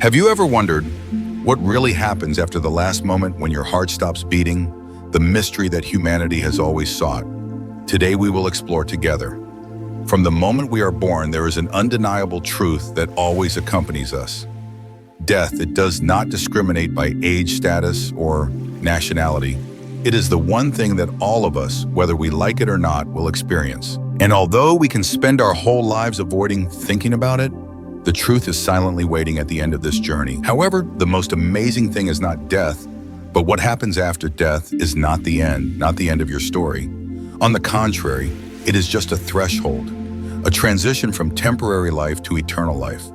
Have you ever wondered what really happens after the last moment when your heart stops beating? The mystery that humanity has always sought. Today we will explore together. From the moment we are born, there is an undeniable truth that always accompanies us. Death, it does not discriminate by age, status, or nationality. It is the one thing that all of us, whether we like it or not, will experience. And although we can spend our whole lives avoiding thinking about it, the truth is silently waiting at the end of this journey. However, the most amazing thing is not death, but what happens after death is not the end of your story. On the contrary, it is just a threshold, a transition from temporary life to eternal life.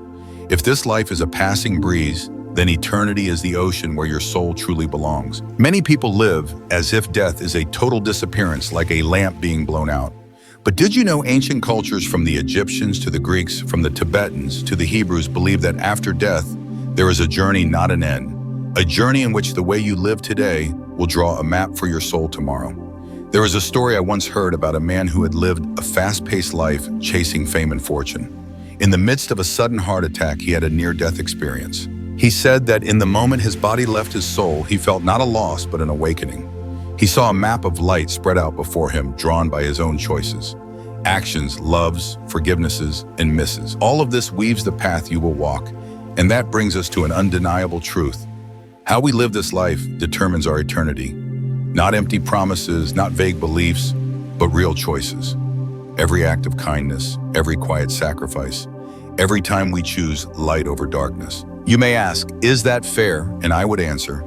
If this life is a passing breeze, then eternity is the ocean where your soul truly belongs. Many people live as if death is a total disappearance, like a lamp being blown out. But did you know ancient cultures, from the Egyptians to the Greeks, from the Tibetans to the Hebrews, believe that after death, there is a journey, not an end. A journey in which the way you live today will draw a map for your soul tomorrow. There is a story I once heard about a man who had lived a fast-paced life chasing fame and fortune. In the midst of a sudden heart attack, he had a near-death experience. He said that in the moment his body left his soul, he felt not a loss, but an awakening. He saw a map of light spread out before him, drawn by his own choices. Actions, loves, forgivenesses, and misses. All of this weaves the path you will walk. And that brings us to an undeniable truth. How we live this life determines our eternity. Not empty promises, not vague beliefs, but real choices. Every act of kindness, every quiet sacrifice, every time we choose light over darkness. You may ask, is that fair? And I would answer,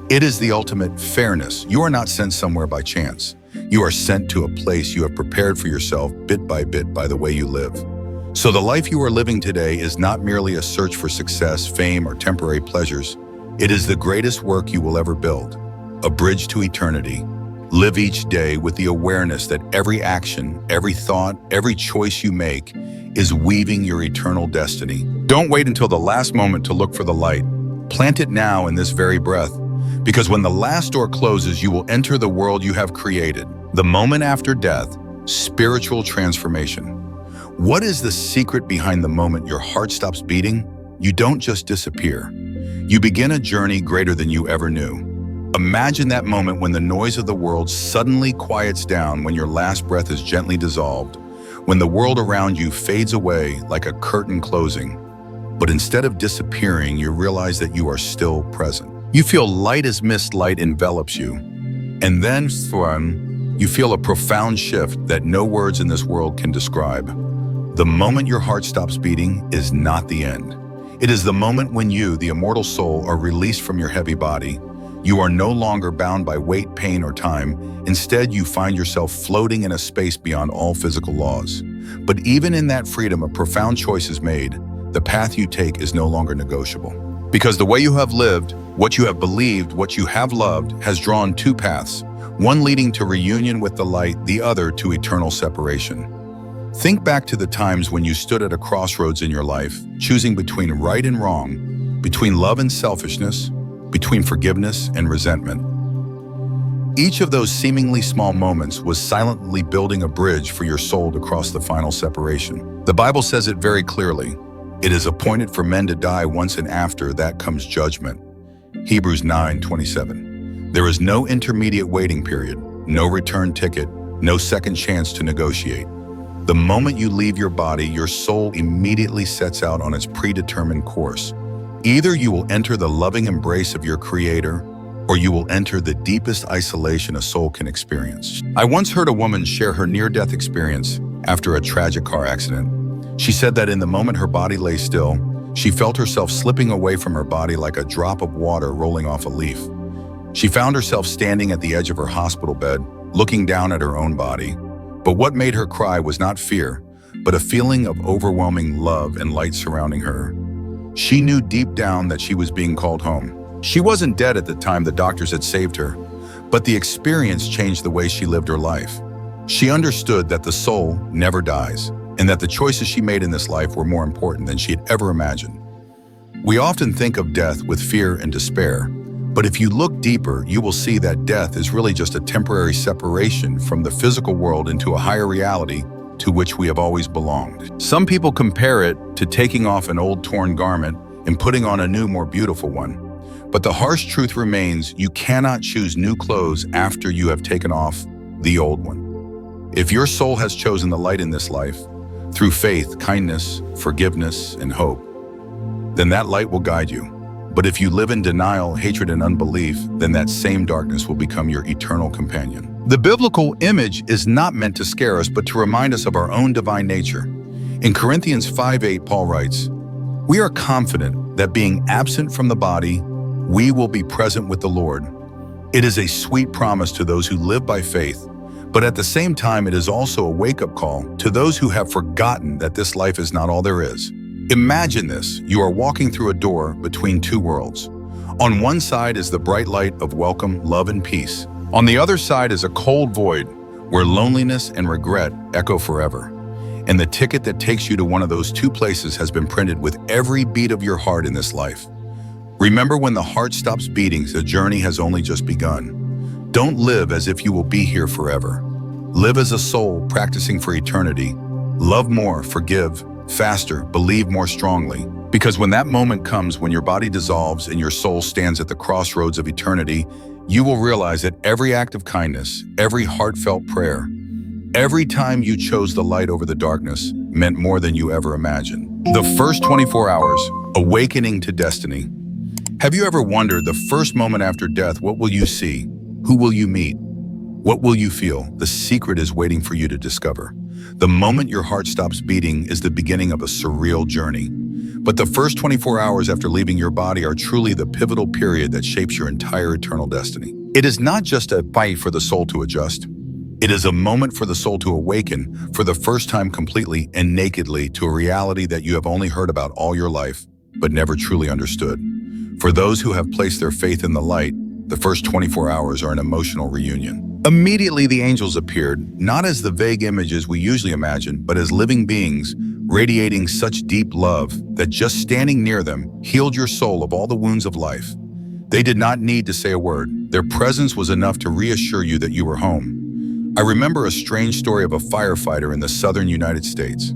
it is the ultimate fairness. You are not sent somewhere by chance. You are sent to a place you have prepared for yourself bit by the way you live. So the life you are living today is not merely a search for success, fame, or temporary pleasures. It is the greatest work you will ever build, a bridge to eternity. Live each day with the awareness that every action, every thought, every choice you make is weaving your eternal destiny. Don't wait until the last moment to look for the light. Plant it now in this very breath. Because when the last door closes, you will enter the world you have created. The moment after death, spiritual transformation. What is the secret behind the moment your heart stops beating? You don't just disappear. You begin a journey greater than you ever knew. Imagine that moment when the noise of the world suddenly quiets down, when your last breath is gently dissolved, when the world around you fades away like a curtain closing. But instead of disappearing, you realize that you are still present. You feel light as mist, light envelops you. And then, you feel a profound shift that no words in this world can describe. The moment your heart stops beating is not the end. It is the moment when you, the immortal soul, are released from your heavy body. You are no longer bound by weight, pain, or time. Instead, you find yourself floating in a space beyond all physical laws. But even in that freedom, a profound choice is made. The path you take is no longer negotiable. Because the way you have lived, what you have believed, what you have loved, has drawn two paths, one leading to reunion with the light, the other to eternal separation. Think back to the times when you stood at a crossroads in your life, choosing between right and wrong, between love and selfishness, between forgiveness and resentment. Each of those seemingly small moments was silently building a bridge for your soul to cross the final separation. The Bible says it very clearly. It is appointed for men to die once, and after that comes judgment. Hebrews 9:27. There is no intermediate waiting period, no return ticket, no second chance to negotiate. The moment you leave your body, your soul immediately sets out on its predetermined course. Either you will enter the loving embrace of your Creator, or you will enter the deepest isolation a soul can experience. I once heard a woman share her near-death experience after a tragic car accident. She said that in the moment her body lay still, she felt herself slipping away from her body like a drop of water rolling off a leaf. She found herself standing at the edge of her hospital bed, looking down at her own body. But what made her cry was not fear, but a feeling of overwhelming love and light surrounding her. She knew deep down that she was being called home. She wasn't dead at the time the doctors had saved her, but the experience changed the way she lived her life. She understood that the soul never dies, and that the choices she made in this life were more important than she had ever imagined. We often think of death with fear and despair, but if you look deeper, you will see that death is really just a temporary separation from the physical world into a higher reality to which we have always belonged. Some people compare it to taking off an old torn garment and putting on a new, more beautiful one. But the harsh truth remains, you cannot choose new clothes after you have taken off the old one. If your soul has chosen the light in this life, through faith, kindness, forgiveness, and hope, then that light will guide you. But if you live in denial, hatred, and unbelief, then that same darkness will become your eternal companion. The biblical image is not meant to scare us, but to remind us of our own divine nature. In Corinthians 5:8, Paul writes, "We are confident that being absent from the body, we will be present with the Lord." It is a sweet promise to those who live by faith, but at the same time, it is also a wake-up call to those who have forgotten that this life is not all there is. Imagine this: you are walking through a door between two worlds. On one side is the bright light of welcome, love, and peace. On the other side is a cold void where loneliness and regret echo forever. And the ticket that takes you to one of those two places has been printed with every beat of your heart in this life. Remember, when the heart stops beating, the journey has only just begun. Don't live as if you will be here forever. Live as a soul practicing for eternity. Love more, forgive faster, believe more strongly. Because when that moment comes, when your body dissolves and your soul stands at the crossroads of eternity, you will realize that every act of kindness, every heartfelt prayer, every time you chose the light over the darkness meant more than you ever imagined. The first 24 hours, awakening to destiny. Have you ever wondered, the first moment after death, what will you see? Who will you meet? What will you feel? The secret is waiting for you to discover. The moment your heart stops beating is the beginning of a surreal journey. But the first 24 hours after leaving your body are truly the pivotal period that shapes your entire eternal destiny. It is not just a fight for the soul to adjust. It is a moment for the soul to awaken for the first time completely and nakedly to a reality that you have only heard about all your life, but never truly understood. For those who have placed their faith in the light, the first 24 hours are an emotional reunion. Immediately the angels appeared, not as the vague images we usually imagine, but as living beings, radiating such deep love that just standing near them healed your soul of all the wounds of life. They did not need to say a word. Their presence was enough to reassure you that you were home. I remember a strange story of a firefighter in the southern United States.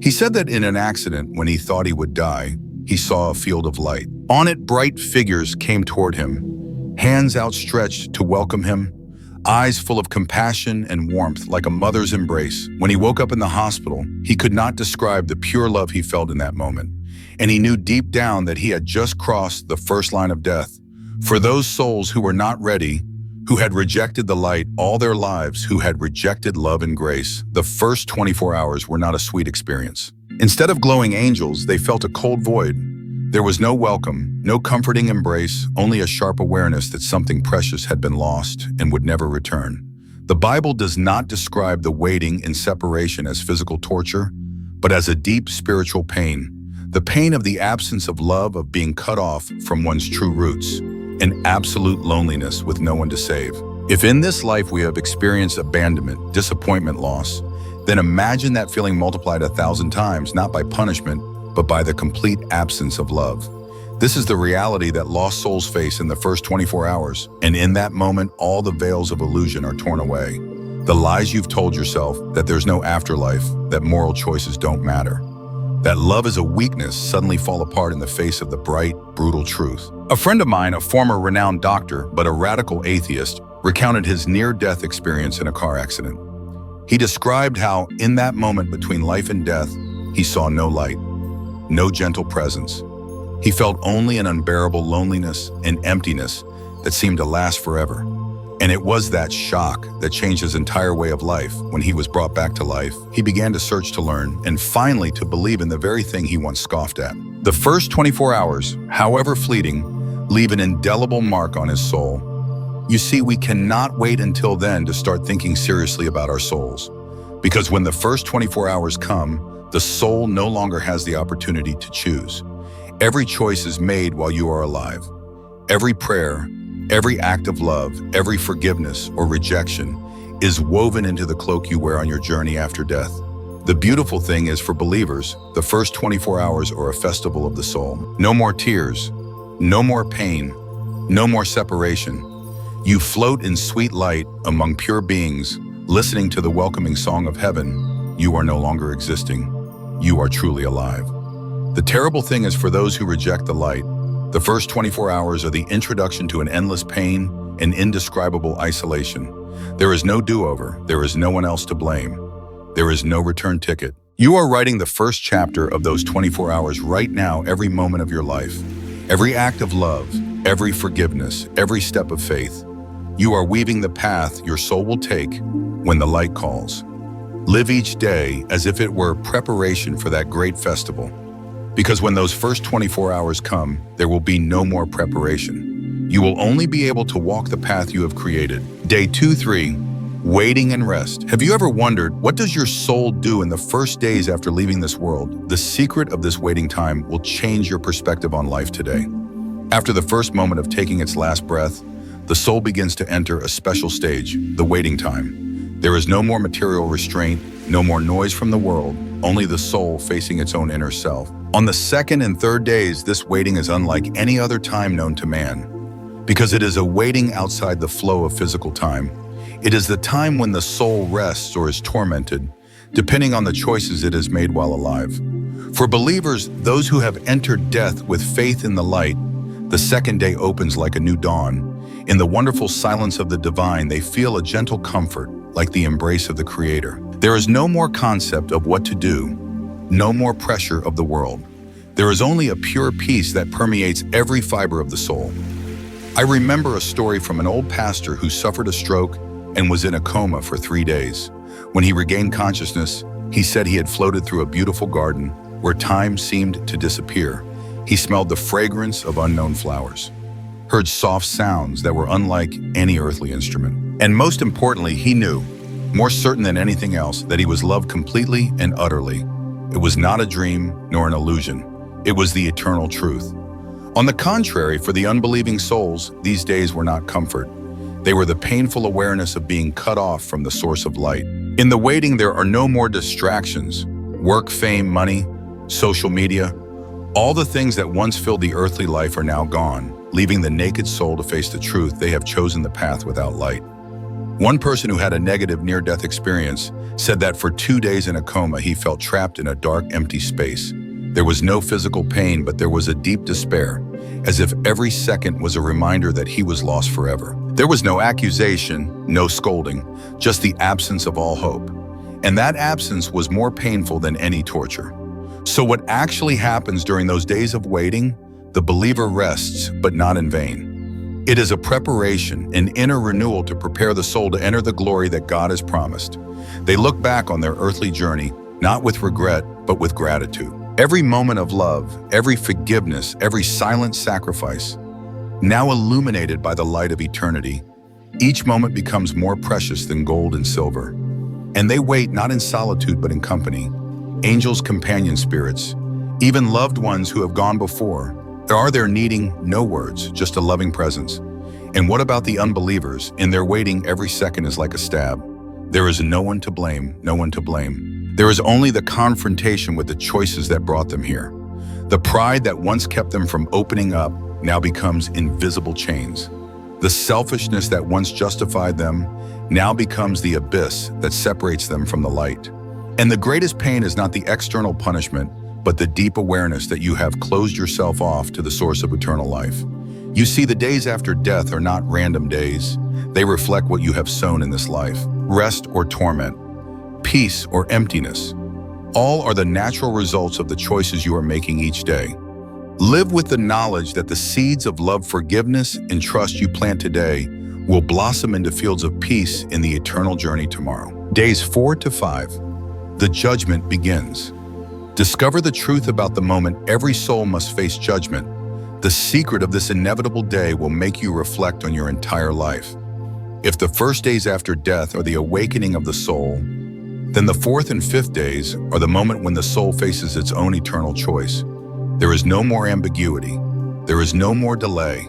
He said that in an accident, when he thought he would die, he saw a field of light. On it, bright figures came toward him, hands outstretched to welcome him, eyes full of compassion and warmth like a mother's embrace. When he woke up in the hospital, he could not describe the pure love he felt in that moment. And he knew deep down that he had just crossed the first line of death. For those souls who were not ready, who had rejected the light all their lives, who had rejected love and grace, the first 24 hours were not a sweet experience. Instead of glowing angels, they felt a cold void. There was no welcome, no comforting embrace, only a sharp awareness that something precious had been lost and would never return. The Bible does not describe the waiting in separation as physical torture, but as a deep spiritual pain. The pain of the absence of love, of being cut off from one's true roots, and absolute loneliness with no one to save. If in this life we have experienced abandonment, disappointment, loss, then imagine that feeling multiplied 1,000 times, not by punishment, but by the complete absence of love. This is the reality that lost souls face in the first 24 hours, and in that moment, all the veils of illusion are torn away. The lies you've told yourself, that there's no afterlife, that moral choices don't matter, that love is a weakness, suddenly fall apart in the face of the bright, brutal truth. A friend of mine, a former renowned doctor, but a radical atheist, recounted his near-death experience in a car accident. He described how, in that moment between life and death, he saw no light, no gentle presence. He felt only an unbearable loneliness and emptiness that seemed to last forever. And it was that shock that changed his entire way of life. When he was brought back to life, he began to search to learn and finally to believe in the very thing he once scoffed at. The first 24 hours, however fleeting, leave an indelible mark on his soul. You see, we cannot wait until then to start thinking seriously about our souls. Because when the first 24 hours come, the soul no longer has the opportunity to choose. Every choice is made while you are alive. Every prayer, every act of love, every forgiveness or rejection is woven into the cloak you wear on your journey after death. The beautiful thing is, for believers, the first 24 hours are a festival of the soul. No more tears, no more pain, no more separation. You float in sweet light among pure beings, listening to the welcoming song of heaven. You are no longer existing. You are truly alive. The terrible thing is for those who reject the light, the first 24 hours are the introduction to an endless pain and indescribable isolation. There is no do-over. There is no one else to blame. There is no return ticket. You are writing the first chapter of those 24 hours right now, every moment of your life. Every act of love, every forgiveness, every step of faith. You are weaving the path your soul will take when the light calls. Live each day as if it were preparation for that great festival. Because when those first 24 hours come, there will be no more preparation. You will only be able to walk the path you have created. Day 2-3, waiting and rest. Have you ever wondered, what does your soul do in the first days after leaving this world? The secret of this waiting time will change your perspective on life today. After the first moment of taking its last breath, the soul begins to enter a special stage, the waiting time. There is no more material restraint, no more noise from the world, only the soul facing its own inner self. On the second and third days, this waiting is unlike any other time known to man, because it is a waiting outside the flow of physical time. It is the time when the soul rests or is tormented, depending on the choices it has made while alive. For believers, those who have entered death with faith in the light, the second day opens like a new dawn. In the wonderful silence of the divine, they feel a gentle comfort, like the embrace of the Creator. There is no more concept of what to do, no more pressure of the world. There is only a pure peace that permeates every fiber of the soul. I remember a story from an old pastor who suffered a stroke and was in a coma for 3 days. When he regained consciousness, he said he had floated through a beautiful garden where time seemed to disappear. He smelled the fragrance of unknown flowers, heard soft sounds that were unlike any earthly instrument. And most importantly, he knew, more certain than anything else, that he was loved completely and utterly. It was not a dream nor an illusion. It was the eternal truth. On the contrary, for the unbelieving souls, these days were not comfort. They were the painful awareness of being cut off from the source of light. In the waiting, there are no more distractions. Work, fame, money, social media, all the things that once filled the earthly life are now gone, leaving the naked soul to face the truth. They have chosen the path without light. One person who had a negative near-death experience said that for 2 days in a coma, he felt trapped in a dark, empty space. There was no physical pain, but there was a deep despair, as if every second was a reminder that he was lost forever. There was no accusation, no scolding, just the absence of all hope. And that absence was more painful than any torture. So what actually happens during those days of waiting? The believer rests, but not in vain. It is a preparation, an inner renewal to prepare the soul to enter the glory that God has promised. They look back on their earthly journey, not with regret, but with gratitude. Every moment of love, every forgiveness, every silent sacrifice, now illuminated by the light of eternity, each moment becomes more precious than gold and silver. And they wait not in solitude, but in company. Angels, companion spirits, even loved ones who have gone before, are there needing no words, just a loving presence. And what about the unbelievers? In their waiting, every second is like a stab. There is no one to blame, no one to blame. There is only the confrontation with the choices that brought them here. The pride that once kept them from opening up now becomes invisible chains. The selfishness that once justified them now becomes the abyss that separates them from the light. And the greatest pain is not the external punishment, but the deep awareness that you have closed yourself off to the source of eternal life. You see, the days after death are not random days. They reflect what you have sown in this life. Rest or torment, peace or emptiness, all are the natural results of the choices you are making each day. Live with the knowledge that the seeds of love, forgiveness, and trust you plant today will blossom into fields of peace in the eternal journey tomorrow. Days 4 to 5. The judgment begins. Discover the truth about the moment every soul must face judgment. The secret of this inevitable day will make you reflect on your entire life. If the first days after death are the awakening of the soul, then the 4th and 5th days are the moment when the soul faces its own eternal choice. There is no more ambiguity. There is no more delay.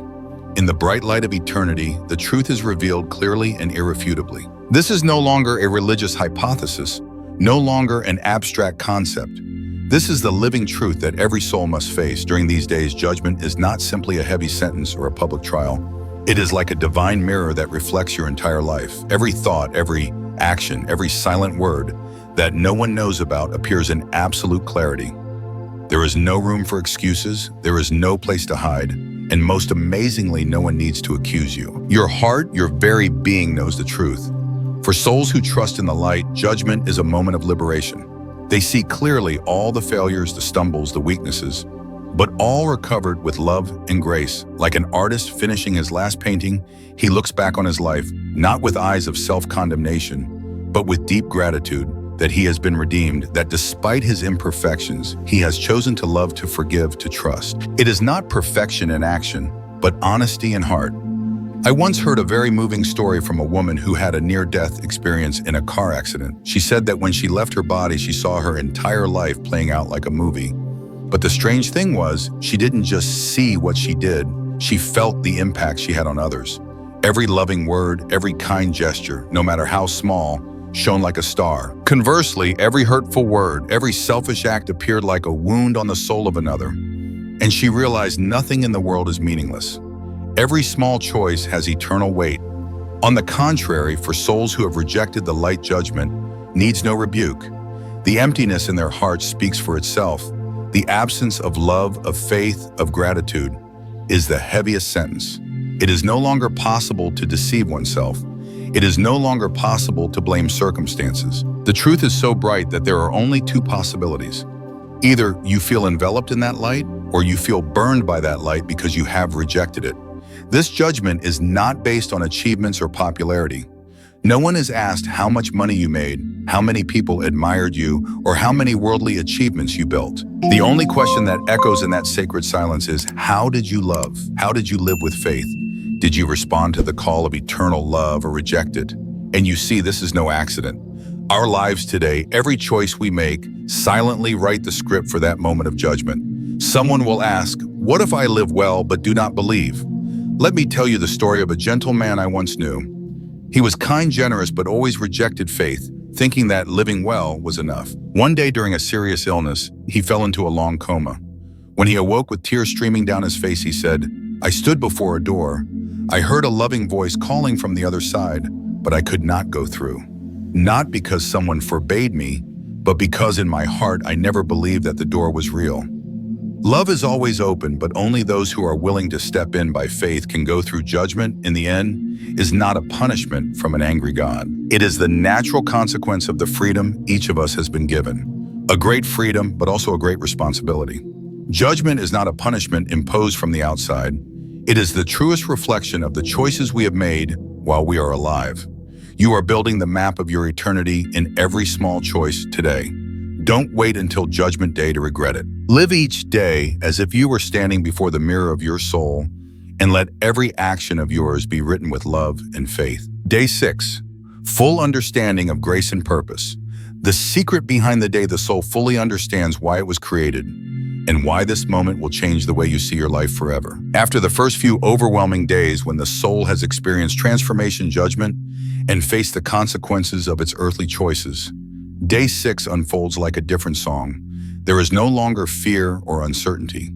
In the bright light of eternity, the truth is revealed clearly and irrefutably. This is no longer a religious hypothesis, no longer an abstract concept. This is the living truth that every soul must face during these days. Judgment is not simply a heavy sentence or a public trial. It is like a divine mirror that reflects your entire life. Every thought, every action, every silent word that no one knows about appears in absolute clarity. There is no room for excuses, there is no place to hide, and most amazingly, no one needs to accuse you. Your heart, your very being knows the truth. For souls who trust in the light, judgment is a moment of liberation. They see clearly all the failures, the stumbles, the weaknesses, but all are covered with love and grace. Like an artist finishing his last painting, he looks back on his life, not with eyes of self-condemnation, but with deep gratitude that he has been redeemed, that despite his imperfections, he has chosen to love, to forgive, to trust. It is not perfection in action, but honesty in heart. I once heard a very moving story from a woman who had a near-death experience in a car accident. She said that when she left her body, she saw her entire life playing out like a movie. But the strange thing was, she didn't just see what she did, she felt the impact she had on others. Every loving word, every kind gesture, no matter how small, shone like a star. Conversely, every hurtful word, every selfish act appeared like a wound on the soul of another. And she realized nothing in the world is meaningless. Every small choice has eternal weight. On the contrary, for souls who have rejected the light, judgment needs no rebuke. The emptiness in their hearts speaks for itself. The absence of love, of faith, of gratitude is the heaviest sentence. It is no longer possible to deceive oneself. It is no longer possible to blame circumstances. The truth is so bright that there are only two possibilities. Either you feel enveloped in that light, or you feel burned by that light because you have rejected it. This judgment is not based on achievements or popularity. No one is asked how much money you made, how many people admired you, or how many worldly achievements you built. The only question that echoes in that sacred silence is, how did you love? How did you live with faith? Did you respond to the call of eternal love or reject it? And you see, this is no accident. Our lives today, every choice we make, silently write the script for that moment of judgment. Someone will ask, what if I live well but do not believe? Let me tell you the story of a gentle man I once knew. He was kind, generous, but always rejected faith, thinking that living well was enough. One day during a serious illness, he fell into a long coma. When he awoke with tears streaming down his face, he said, I stood before a door. I heard a loving voice calling from the other side, but I could not go through. Not because someone forbade me, but because in my heart I never believed that the door was real. Love is always open, but only those who are willing to step in by faith can go through. Judgment, in the end, is not a punishment from an angry God. It is the natural consequence of the freedom each of us has been given. A great freedom, but also a great responsibility. Judgment is not a punishment imposed from the outside. It is the truest reflection of the choices we have made while we are alive. You are building the map of your eternity in every small choice today. Don't wait until Judgment Day to regret it. Live each day as if you were standing before the mirror of your soul, and let every action of yours be written with love and faith. Day 6, full understanding of grace and purpose. The secret behind the day the soul fully understands why it was created, and why this moment will change the way you see your life forever. After the first few overwhelming days when the soul has experienced transformation, judgment, and faced the consequences of its earthly choices, Day 6 unfolds like a different song. There is no longer fear or uncertainty.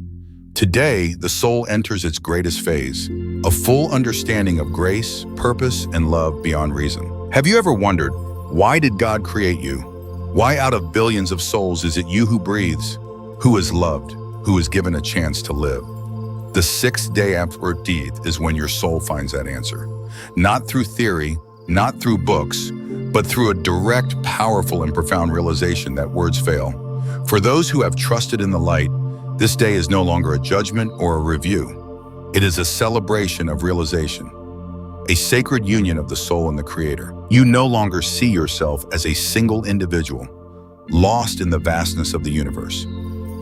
Today, the soul enters its greatest phase, a full understanding of grace, purpose, and love beyond reason. Have you ever wondered, why did God create you? Why out of billions of souls is it you who breathes, who is loved, who is given a chance to live? The 6th day after death is when your soul finds that answer. Not through theory, not through books, but through a direct, powerful, and profound realization that words fail. For those who have trusted in the light, this day is no longer a judgment or a review. It is a celebration of realization, a sacred union of the soul and the Creator. You no longer see yourself as a single individual, lost in the vastness of the universe.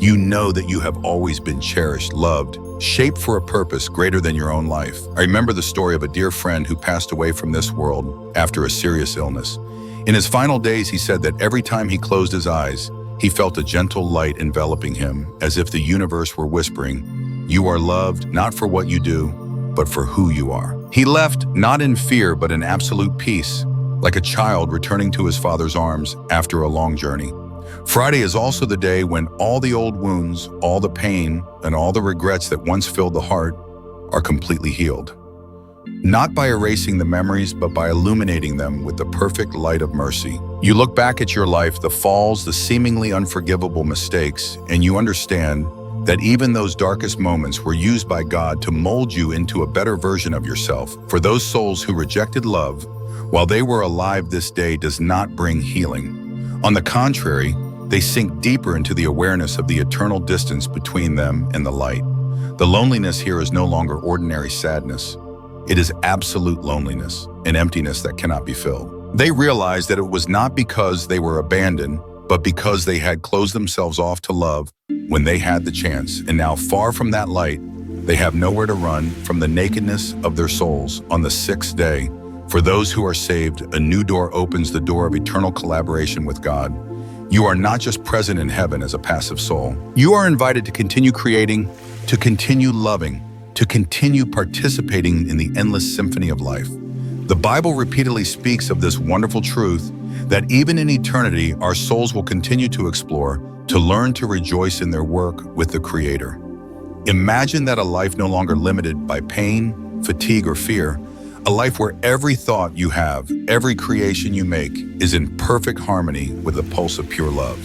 You know that you have always been cherished, loved, shaped for a purpose greater than your own life. I remember the story of a dear friend who passed away from this world after a serious illness. In his final days, he said that every time he closed his eyes, he felt a gentle light enveloping him, as if the universe were whispering, "You are loved not for what you do, but for who you are." He left not in fear, but in absolute peace, like a child returning to his father's arms after a long journey. Friday is also the day when all the old wounds, all the pain, and all the regrets that once filled the heart are completely healed. not by erasing the memories, but by illuminating them with the perfect light of mercy. You look back at your life, the falls, the seemingly unforgivable mistakes, and you understand that even those darkest moments were used by God to mold you into a better version of yourself. For those souls who rejected love while they were alive, this day does not bring healing. On the contrary, they sink deeper into the awareness of the eternal distance between them and the light. The loneliness here is no longer ordinary sadness. It is absolute loneliness, an emptiness that cannot be filled. They realized that it was not because they were abandoned, but because they had closed themselves off to love when they had the chance. And now, far from that light, they have nowhere to run from the nakedness of their souls. On the sixth day, for those who are saved, a new door opens, the door of eternal collaboration with God. You are not just present in heaven as a passive soul. You are invited to continue creating, to continue loving, to continue participating in the endless symphony of life. The Bible repeatedly speaks of this wonderful truth that even in eternity, our souls will continue to explore, to learn to rejoice in their work with the Creator. Imagine that a life no longer limited by pain, fatigue, or fear, a life where every thought you have, every creation you make is in perfect harmony with the pulse of pure love.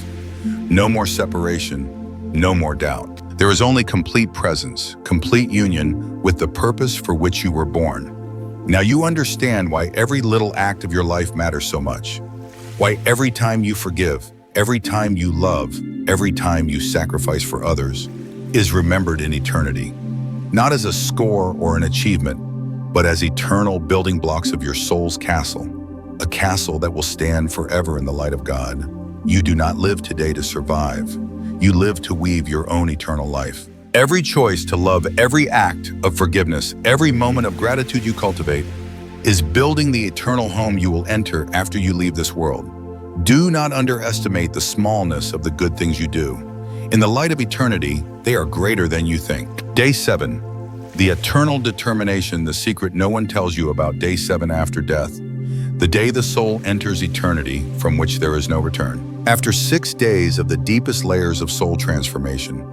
No more separation, no more doubt. There is only complete presence, complete union with the purpose for which you were born. Now you understand why every little act of your life matters so much. Why every time you forgive, every time you love, every time you sacrifice for others is remembered in eternity. Not as a score or an achievement, but as eternal building blocks of your soul's castle, a castle that will stand forever in the light of God. You do not live today to survive. You live to weave your own eternal life. Every choice to love, every act of forgiveness, every moment of gratitude you cultivate is building the eternal home you will enter after you leave this world. Do not underestimate the smallness of the good things you do. In the light of eternity, they are greater than you think. Day 7. The eternal determination, the secret no one tells you about. Day 7 after death. The day the soul enters eternity from which there is no return. After 6 days of the deepest layers of soul transformation,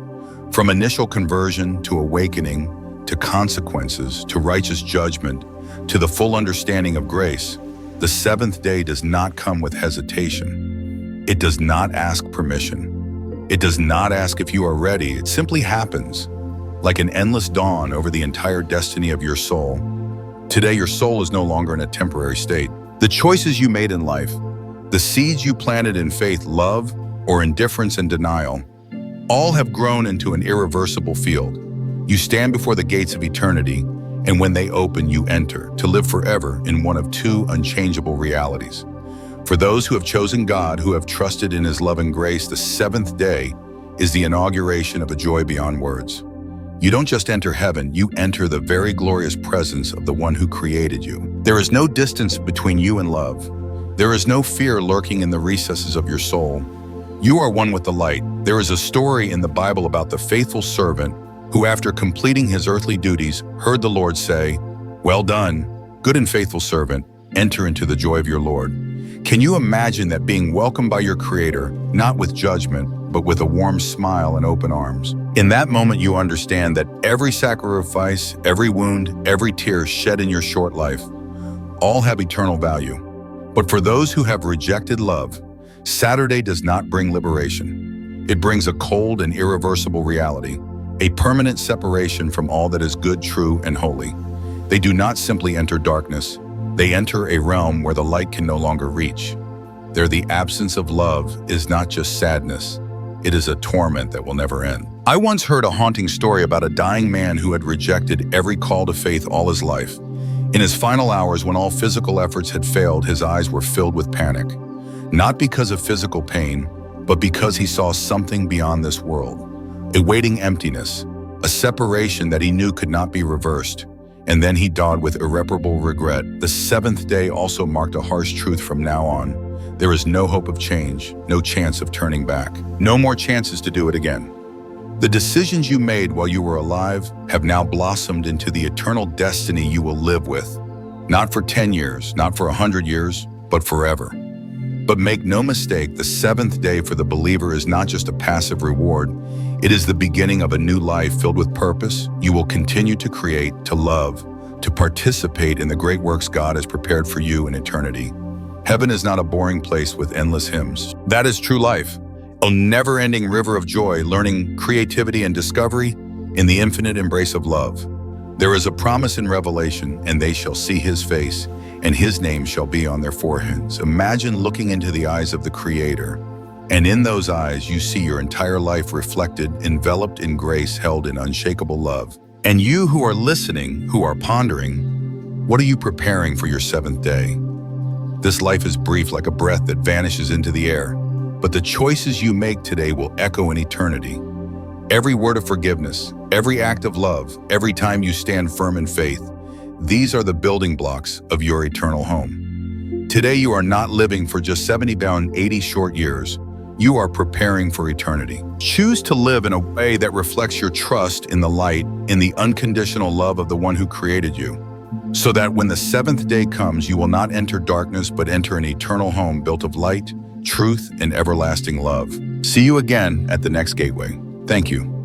from initial conversion to awakening, to consequences, to righteous judgment, to the full understanding of grace, the 7th day does not come with hesitation. It does not ask permission. It does not ask if you are ready. It simply happens, like an endless dawn over the entire destiny of your soul. Today, your soul is no longer in a temporary state. The choices you made in life, the seeds you planted in faith, love, or indifference and denial, all have grown into an irreversible field. You stand before the gates of eternity, and when they open, you enter to live forever in one of two unchangeable realities. For those who have chosen God, who have trusted in His love and grace, the 7th day is the inauguration of a joy beyond words. You don't just enter heaven, you enter the very glorious presence of the one who created you. There is no distance between you and love. There is no fear lurking in the recesses of your soul. You are one with the light. There is a story in the Bible about the faithful servant who, after completing his earthly duties, heard the Lord say, "Well done, good and faithful servant, enter into the joy of your Lord." Can you imagine that, being welcomed by your Creator, not with judgment, but with a warm smile and open arms? In that moment, you understand that every sacrifice, every wound, every tear shed in your short life, all have eternal value. But for those who have rejected love, Saturday does not bring liberation. It brings a cold and irreversible reality, a permanent separation from all that is good, true, and holy. They do not simply enter darkness. They enter a realm where the light can no longer reach. There, the absence of love is not just sadness. It is a torment that will never end. I once heard a haunting story about a dying man who had rejected every call to faith all his life. In his final hours, when all physical efforts had failed, his eyes were filled with panic. Not because of physical pain, but because he saw something beyond this world. A waiting emptiness, a separation that he knew could not be reversed. And then he died with irreparable regret. The 7th day also marked a harsh truth. From now on, there is no hope of change, no chance of turning back, no more chances to do it again. The decisions you made while you were alive have now blossomed into the eternal destiny you will live with. Not for 10 years, not for 100 years, but forever. But make no mistake, the 7th day for the believer is not just a passive reward. It is the beginning of a new life filled with purpose. You will continue to create, to love, to participate in the great works God has prepared for you in eternity. Heaven is not a boring place with endless hymns. That is true life, a never-ending river of joy, learning, creativity, and discovery in the infinite embrace of love. There is a promise in Revelation, and they shall see his face, and his name shall be on their foreheads. Imagine looking into the eyes of the Creator, and in those eyes you see your entire life reflected, enveloped in grace, held in unshakable love. And you who are listening, who are pondering, what are you preparing for your seventh day? This life is brief, like a breath that vanishes into the air, but the choices you make today will echo in eternity. Every word of forgiveness, every act of love, every time you stand firm in faith, these are the building blocks of your eternal home. Today you are not living for just 70-bound 80 short years. You are preparing for eternity. Choose to live in a way that reflects your trust in the light, in the unconditional love of the one who created you, so that when the seventh day comes, you will not enter darkness, but enter an eternal home built of light, truth, and everlasting love. See you again at the next gateway. Thank you.